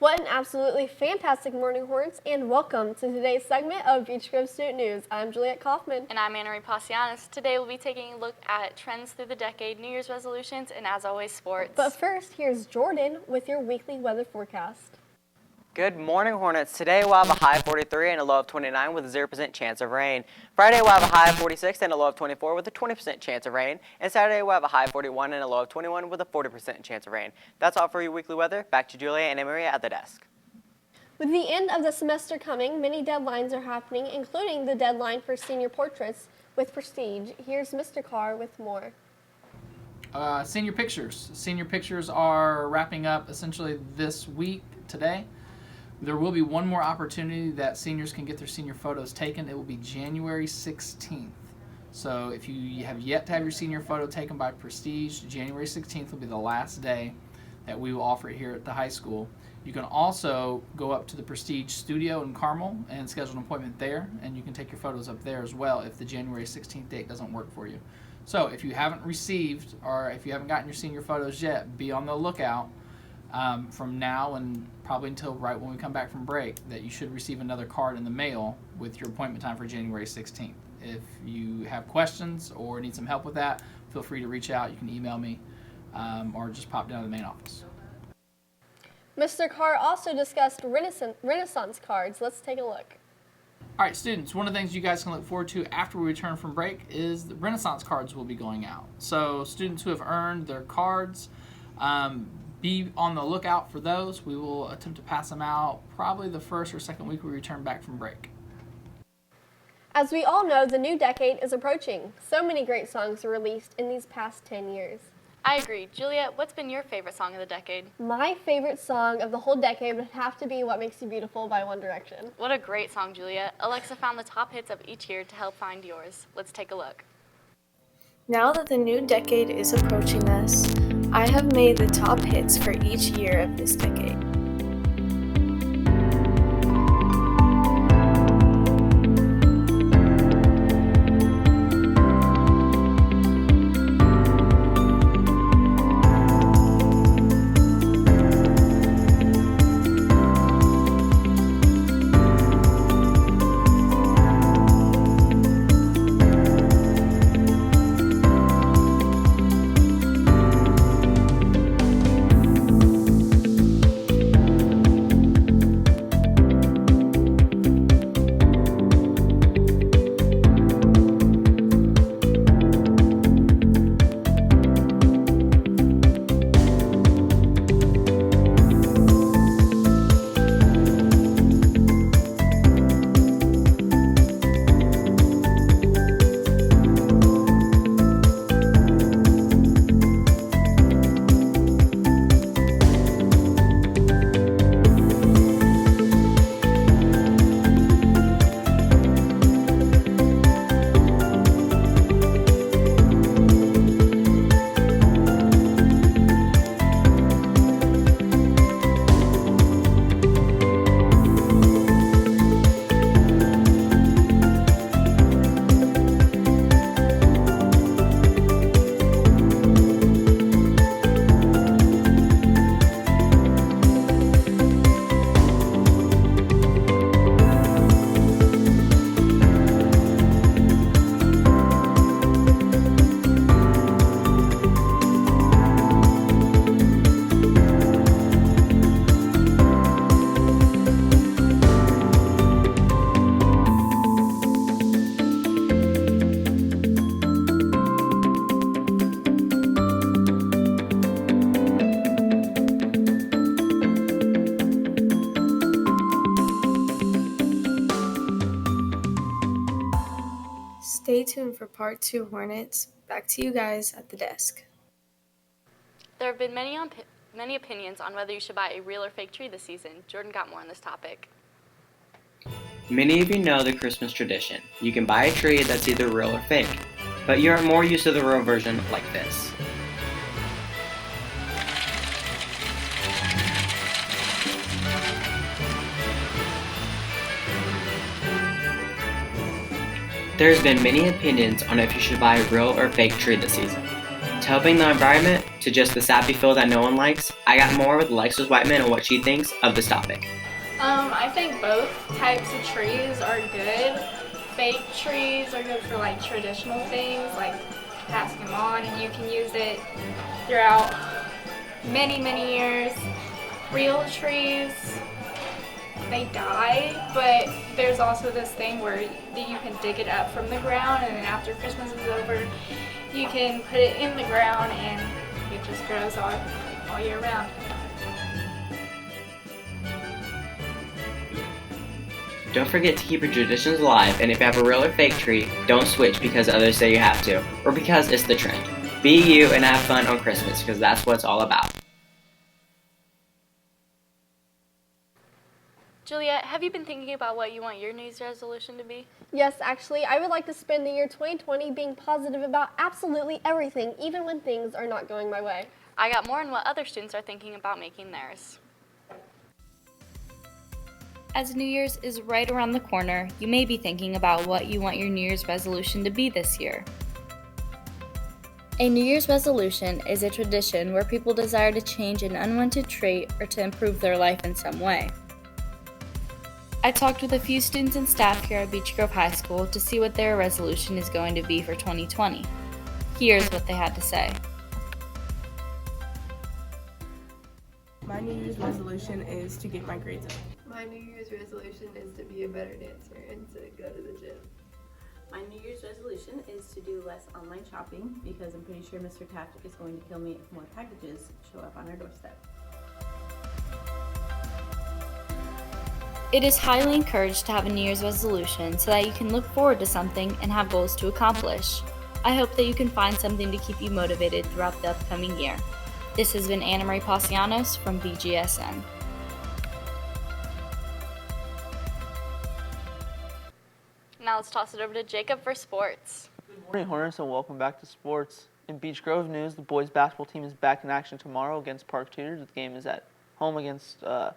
What an absolutely fantastic morning, Hornets, and welcome to today's segment of Beach Grove Student News. I'm Juliet Kaufman. And I'm Anna Pasianis. Today we'll be taking a look at trends through the decade, New Year's resolutions, and as always, sports. But first, here's Jordan with your weekly weather forecast. Good morning, Hornets. Today we'll have a high of 43 and a low of 29 with a 0% chance of rain. Friday we'll have a high of 46 and a low of 24 with a 20% chance of rain. And Saturday we'll have a high of 41 and a low of 21 with a 40% chance of rain. That's all for your weekly weather. Back to Julia and Maria at the desk. With the end of the semester coming, many deadlines are happening, including the deadline for senior portraits with Prestige. Here's Mr. Carr with more. Senior pictures. Senior pictures are wrapping up essentially this week, today. There will be one more opportunity that seniors can get their senior photos taken. It will be January 16th. So if you have yet to have your senior photo taken by Prestige, January 16th will be the last day that we will offer it here at the high school. You can also go up to the Prestige studio in Carmel and schedule an appointment there, and you can take your photos up there as well if the January 16th date doesn't work for you. So if you haven't received or if you haven't gotten your senior photos yet, be on the lookout from now and probably until right when we come back from break that you should receive another card in the mail with your appointment time for January 16th. If you have questions or need some help with that, feel free to reach out. You can email me or just pop down to the main office. Mr. Carr also discussed Renaissance cards. Let's take a look. All right, students, one of the things you guys can look forward to after we return from break is the Renaissance cards will be going out. So students who have earned their cards, be on the lookout for those. We will attempt to pass them out probably the first or second week we return back from break. As we all know, the new decade is approaching. So many great songs were released in these past 10 years. I agree. Juliet, what's been your favorite song of the decade? My favorite song of the whole decade would have to be What Makes You Beautiful by One Direction. What a great song, Juliet. Alexa found the top hits of each year to help find yours. Let's take a look. Now that the new decade is approaching us, I have made the top hits for each year of this decade. Stay tuned for part 2, Hornets. Back to you guys at the desk. There have been many opinions on whether you should buy a real or fake tree this season. Jordan got more on this topic. Many of you know the Christmas tradition. You can buy a tree that's either real or fake, but you're more used to the real version like this. There's been many opinions on if you should buy a real or fake tree this season. To helping the environment, to just the sappy feel that no one likes? I got more with Alexis Whiteman and what she thinks of this topic. I think both types of trees are good. Fake trees are good for like traditional things, like passing them on, and you can use it throughout many, many years. Real trees, they die, but there's also this thing where you can dig it up from the ground, and then after Christmas is over, you can put it in the ground and it just grows all year round. Don't forget to keep your traditions alive, and if you have a real or fake tree, don't switch because others say you have to, or because it's the trend. Be you and have fun on Christmas, because that's what it's all about. Juliet, have you been thinking about what you want your New Year's resolution to be? Yes, actually, I would like to spend the year 2020 being positive about absolutely everything, even when things are not going my way. I got more on what other students are thinking about making theirs. As New Year's is right around the corner, you may be thinking about what you want your New Year's resolution to be this year. A New Year's resolution is a tradition where people desire to change an unwanted trait or to improve their life in some way. I talked with a few students and staff here at Beech Grove High School to see what their resolution is going to be for 2020. Here's what they had to say. My New Year's resolution is to get my grades up. My New Year's resolution is to be a better dancer and to go to the gym. My New Year's resolution is to do less online shopping because I'm pretty sure Mr. Taft is going to kill me if more packages show up on our doorstep. It is highly encouraged to have a New Year's resolution so that you can look forward to something and have goals to accomplish. I hope that you can find something to keep you motivated throughout the upcoming year. This has been Anna Marie Pasianos from Bgsn. Now let's toss it over to Jacob for sports. Good morning, Hornets, and welcome back to sports. In Beech Grove news, the boys basketball team is back in action tomorrow against Park Tudor. The game is at home against at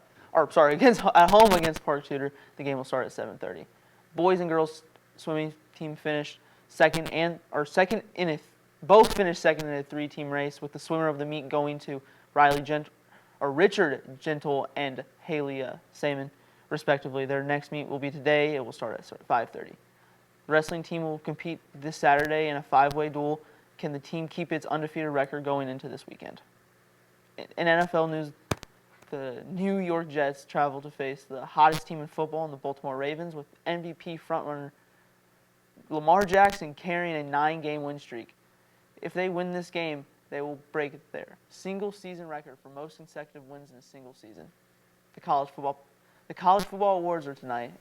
home against Park Tudor. The game will start at 7:30. Boys and girls swimming team finished both finished second in a three-team race, with the swimmer of the meet going to Richard Gentle and Haley Saman, respectively. Their next meet will be today. It will start at 5:30. The wrestling team will compete this Saturday in a five-way duel. Can the team keep its undefeated record going into this weekend? In NFL news, the New York Jets travel to face the hottest team in football, the Baltimore Ravens, with MVP frontrunner Lamar Jackson carrying a 9-game win streak. If they win this game, they will break their single-season record for most consecutive wins in a single season. The college football awards are tonight,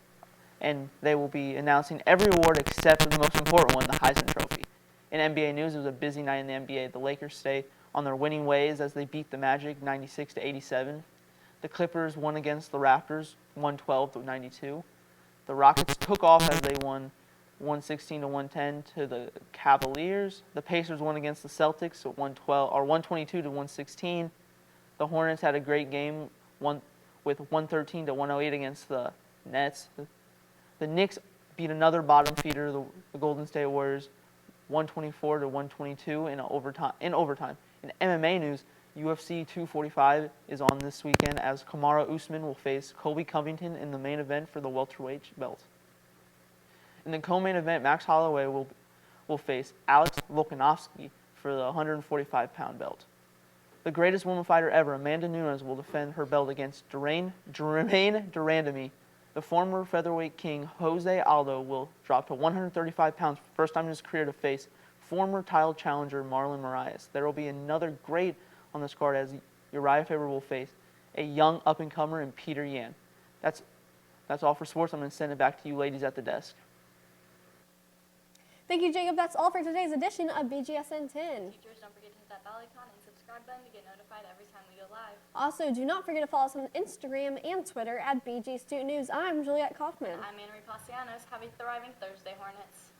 and they will be announcing every award except for the most important one, the Heisman Trophy. In NBA news, it was a busy night in the NBA. The Lakers stay on their winning ways as they beat the Magic 96-87. The Clippers won against the Raptors 112-92. The Rockets took off as they won 116-110 to the Cavaliers. The Pacers won against the Celtics at 122-116. The Hornets had a great game with 113-108 against the Nets. The Knicks beat another bottom feeder, the Golden State Warriors, 124-122 in overtime. In MMA news, UFC 245 is on this weekend as Kamaru Usman will face Colby Covington in the main event for the welterweight belt. In the co-main event, Max Holloway will face Alex Volkanovski for the 145-pound belt. The greatest woman fighter ever, Amanda Nunes, will defend her belt against Jermaine Durandamy. The former featherweight king, Jose Aldo, will drop to 135 pounds for the first time in his career to face former title challenger Marlon Moraes. There will be another great on this card as Uriah Faber will face a young up-and-comer in Peter Yan. That's all for sports. I'm going to send it back to you ladies at the desk. Thank you, Jacob. That's all for today's edition of BGSN 10. Teachers, don't forget to hit that bell icon and subscribe button to get notified every time we go live. Also, do not forget to follow us on Instagram and Twitter at BG Student News. I'm Juliet Kaufman. I'm Anna Marie Pasianos. Have a thriving Thursday, Hornets.